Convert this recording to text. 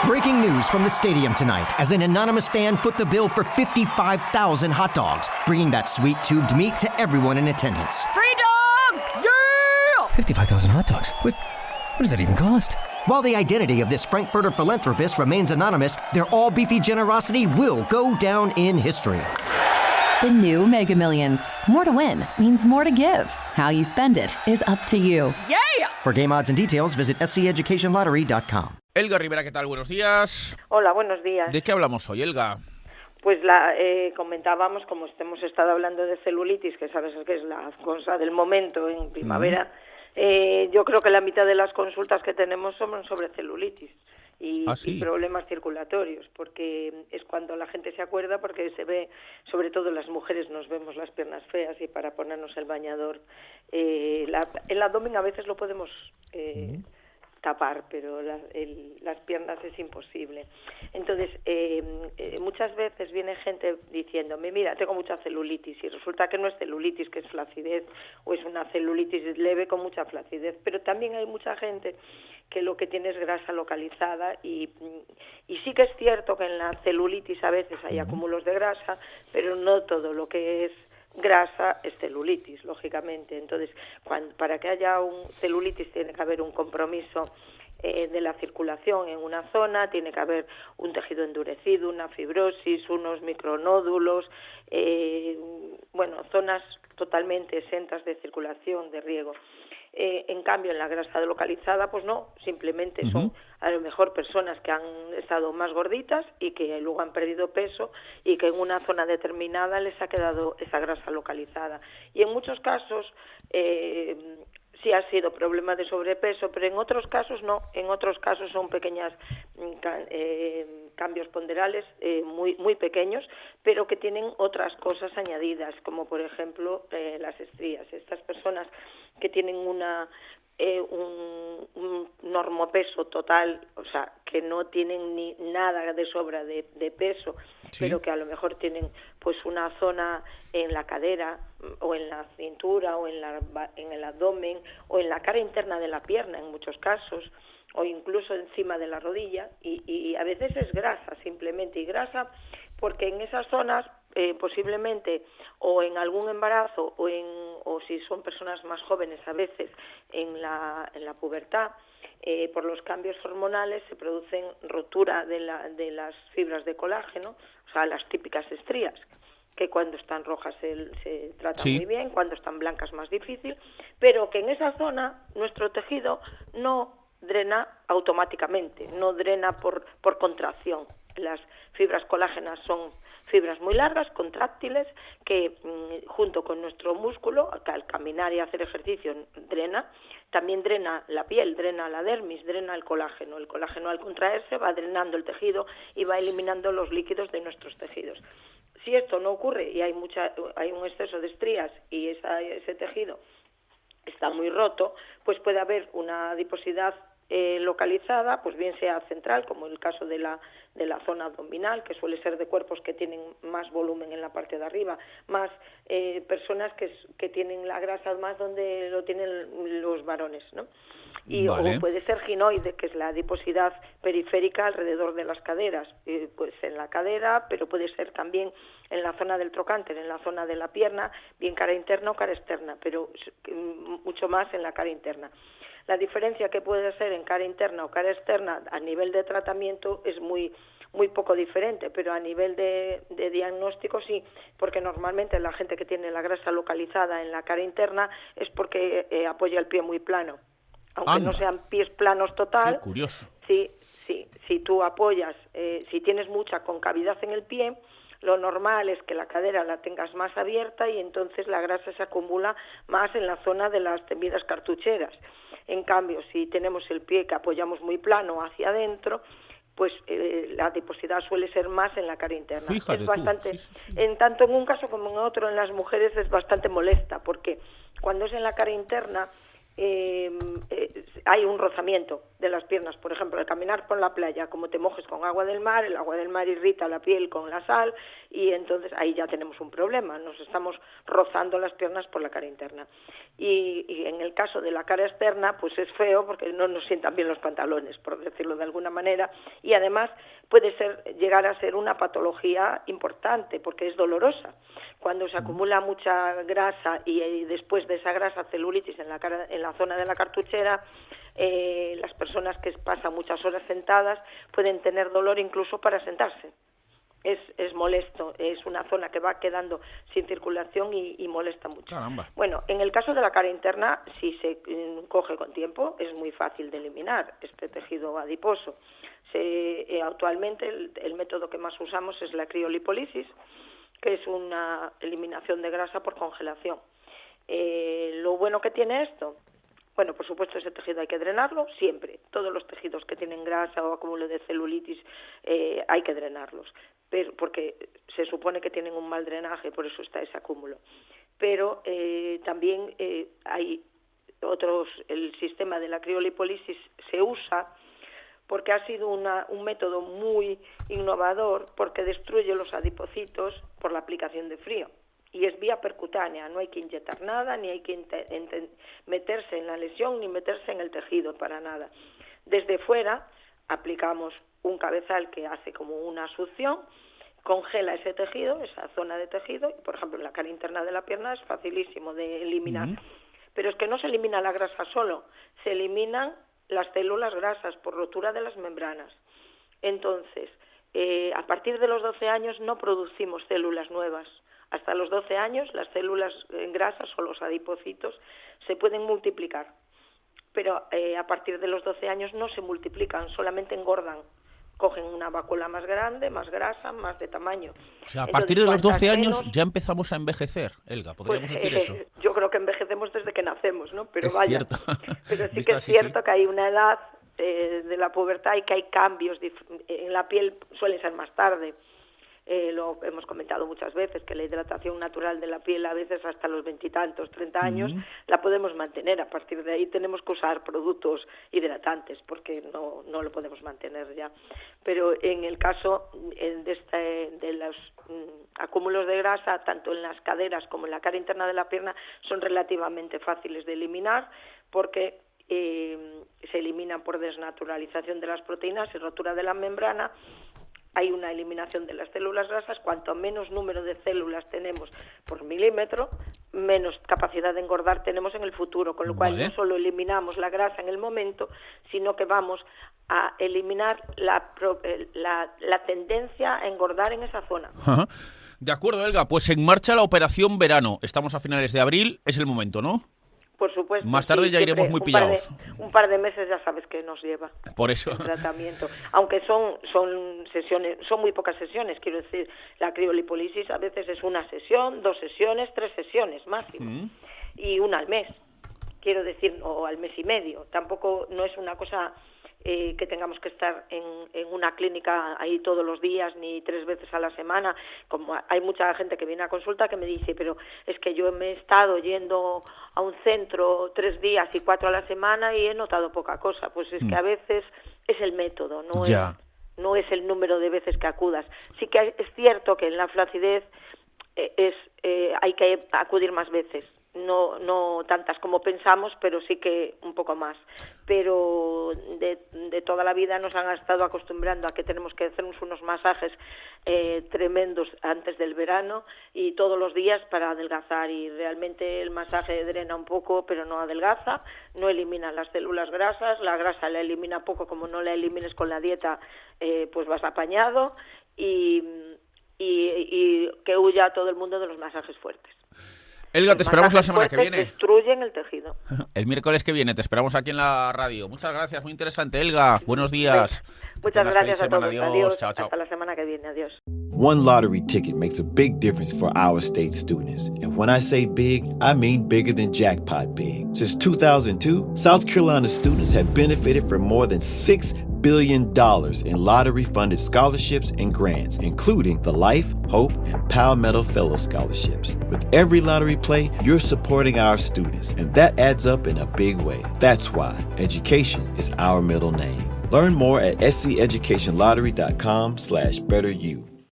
Breaking news from the stadium tonight as an anonymous fan foot the bill for 55,000 hot dogs, bringing that sweet tubed meat to everyone in attendance. Free dogs! Yeah! 55,000 hot dogs? What does that even cost? While the identity of this Frankfurter philanthropist remains anonymous, their all-beefy generosity will go down in history. The new Mega Millions. More to win means more to give. How you spend it is up to you. Yeah! For game odds and details, visit sceducationlottery.com. Elga Rivera, ¿qué tal? Buenos días. Hola, buenos días. ¿De qué hablamos hoy, Elga? Pues comentábamos, como hemos estado hablando de celulitis, que sabes que es la cosa del momento en primavera, yo creo que la mitad de las consultas que tenemos son sobre celulitis y problemas circulatorios, porque es cuando la gente se acuerda, porque se ve, sobre todo las mujeres nos vemos las piernas feas y para ponernos el bañador, el abdomen a veces lo podemos tapar, pero las piernas es imposible. Entonces, muchas veces viene gente diciéndome, mira, tengo mucha celulitis, y resulta que no es celulitis, que es flacidez, o es una celulitis leve con mucha flacidez, pero también hay mucha gente que lo que tiene es grasa localizada, y sí que es cierto que en la celulitis a veces hay acúmulos de grasa, pero no todo lo que es grasa es celulitis, lógicamente. Entonces, para que haya un celulitis tiene que haber un compromiso de la circulación en una zona, tiene que haber un tejido endurecido, una fibrosis, unos micronódulos, zonas totalmente exentas de circulación, de riego. En cambio, en la grasa localizada, pues no, simplemente son a lo mejor personas que han estado más gorditas y que luego han perdido peso y que en una zona determinada les ha quedado esa grasa localizada. Y en muchos casos sí ha sido problema de sobrepeso, pero en otros casos no, en otros casos son pequeñas cambios ponderales muy pequeños, pero que tienen otras cosas añadidas, como por ejemplo las estrías. Estas personas que tienen un normopeso total, o sea, que no tienen ni nada de sobra de peso, pero que a lo mejor tienen pues una zona en la cadera o en la cintura o en el abdomen o en la cara interna de la pierna en muchos casos, o incluso encima de la rodilla, y a veces es grasa simplemente, y grasa porque en esas zonas posiblemente o en algún embarazo o si son personas más jóvenes a veces en la pubertad, por los cambios hormonales se producen rotura de las fibras de colágeno, o sea, las típicas estrías, que cuando están rojas se tratan muy bien, cuando están blancas más difícil, pero que en esa zona nuestro tejido no drena automáticamente, no drena por contracción. Las fibras colágenas son fibras muy largas, contráctiles, que junto con nuestro músculo, que al caminar y hacer ejercicio drena, también drena la piel, drena la dermis, drena el colágeno. El colágeno al contraerse va drenando el tejido y va eliminando los líquidos de nuestros tejidos. Si esto no ocurre y hay un exceso de estrías y ese tejido está muy roto, pues puede haber una adiposidad localizada, pues bien sea central, como el caso de la zona abdominal, que suele ser de cuerpos que tienen más volumen en la parte de arriba, más personas que tienen la grasa más donde lo tienen los varones, ¿no? O puede ser ginoide, que es la adiposidad periférica alrededor de las caderas, pues en la cadera, pero puede ser también en la zona del trocánter, en la zona de la pierna, bien cara interna o cara externa, pero mucho más en la cara interna. La diferencia que puede ser en cara interna o cara externa a nivel de tratamiento es muy poco diferente, pero a nivel de diagnóstico sí, porque normalmente la gente que tiene la grasa localizada en la cara interna es porque apoya el pie muy plano. Aunque no sean pies planos total. Qué curioso. Sí, si tú apoyas, si tienes mucha concavidad en el pie, lo normal es que la cadera la tengas más abierta y entonces la grasa se acumula más en la zona de las temidas cartucheras. En cambio, si tenemos el pie que apoyamos muy plano hacia adentro, pues la adiposidad suele ser más en la cara interna. Fíjate es bastante, tú. Sí. En tanto en un caso como en otro, en las mujeres es bastante molesta, porque cuando es en la cara interna hay un rozamiento de las piernas. Por ejemplo, al caminar por la playa, como te mojes con agua del mar, el agua del mar irrita la piel con la sal y entonces ahí ya tenemos un problema, nos estamos rozando las piernas por la cara interna. Y en el caso de la cara externa, pues es feo porque no nos sientan bien los pantalones, por decirlo de alguna manera, y además puede llegar a ser una patología importante porque es dolorosa. Cuando se acumula mucha grasa y después de esa grasa celulitis en la zona de la cartuchera, las personas que pasan muchas horas sentadas pueden tener dolor incluso para sentarse. Es molesto, es una zona que va quedando sin circulación y molesta mucho. Caramba. Bueno, en el caso de la cara interna, si se coge con tiempo, es muy fácil de eliminar este tejido adiposo. Actualmente el método que más usamos es la criolipólisis, que es una eliminación de grasa por congelación. Lo bueno que tiene esto, bueno, por supuesto ese tejido hay que drenarlo siempre. Todos los tejidos que tienen grasa o acúmulo de celulitis hay que drenarlos, porque se supone que tienen un mal drenaje, por eso está ese acúmulo. Pero también hay el sistema de la criolipólisis se usa porque ha sido un método muy innovador, porque destruye los adipocitos por la aplicación de frío. Y es vía percutánea, no hay que inyectar nada, ni hay que meterse en la lesión, ni meterse en el tejido, para nada. Desde fuera aplicamos un cabezal que hace como una succión, congela ese tejido, esa zona de tejido, y por ejemplo en la cara interna de la pierna es facilísimo de eliminar. Pero es que no se elimina la grasa solo, se eliminan las células grasas por rotura de las membranas. Entonces, a partir de los 12 años no producimos células nuevas. Hasta los 12 años las células grasas o los adipocitos se pueden multiplicar, pero a partir de los 12 años no se multiplican, solamente engordan. Cogen una vacuola más grande, más grasa, más de tamaño. O sea, a partir de los 12 años ya empezamos a envejecer, Elga, ¿podríamos decir eso? Yo creo que envejecemos desde que nacemos, ¿no? Pero es vaya, cierto. Pero sí que es cierto que hay una edad de la pubertad y que hay cambios en la piel, suelen ser más tarde. Lo hemos comentado muchas veces, que la hidratación natural de la piel a veces hasta los 20 y tantos, 30 años, la podemos mantener. A partir de ahí tenemos que usar productos hidratantes porque no lo podemos mantener ya. Pero en el caso de los acúmulos de grasa, tanto en las caderas como en la cara interna de la pierna, son relativamente fáciles de eliminar porque se eliminan por desnaturalización de las proteínas y rotura de la membrana. Hay una eliminación de las células grasas. Cuanto menos número de células tenemos por milímetro, menos capacidad de engordar tenemos en el futuro, con lo cual no solo eliminamos la grasa en el momento, sino que vamos a eliminar la tendencia a engordar en esa zona. Ajá. De acuerdo, Elga, pues en marcha la operación verano. Estamos a finales de abril, es el momento, ¿no? Por supuesto. Más tarde ya iremos muy pillados. Un par de meses ya sabes que nos lleva. Por eso. El tratamiento. Aunque son sesiones, son muy pocas sesiones, quiero decir, la criolipólisis a veces es una sesión, 2 sesiones, 3 sesiones máximo. Y una al mes, quiero decir, o al mes y medio. Tampoco no es una cosa que tengamos que estar en una clínica ahí todos los días ni 3 veces a la semana. Como hay mucha gente que viene a consulta que me dice, pero es que yo me he estado yendo a un centro 3 días y 4 a la semana y he notado poca cosa. Pues es que a veces es el método, no es el número de veces que acudas. Sí que es cierto que en la flacidez hay que acudir más veces. No tantas como pensamos, pero sí que un poco más. Pero de toda la vida nos han estado acostumbrando a que tenemos que hacernos unos masajes tremendos antes del verano y todos los días para adelgazar. Y realmente el masaje drena un poco, pero no adelgaza, no elimina las células grasas, la grasa la elimina poco, como no la elimines con la dieta, pues vas apañado y que huya todo el mundo de los masajes fuertes. Elga, te esperamos la semana que viene. Destruyen el tejido. El miércoles que viene te esperamos aquí en la radio. Muchas gracias, muy interesante, Elga. Buenos días. Muchas gracias a todos. Adiós. Chao, chao. Hasta la semana que viene. Adiós. One lottery ticket makes a big difference for our state students. And when I say big, I mean bigger than jackpot big. Since 2002, South Carolina students have benefited from more than $6 billion in lottery-funded scholarships and grants, including the Life, Hope, and Palmetto Fellow Scholarships. With every lottery play, you're supporting our students, and that adds up in a big way. That's why education is our middle name. Learn more at sceducationlottery.com/betteryou.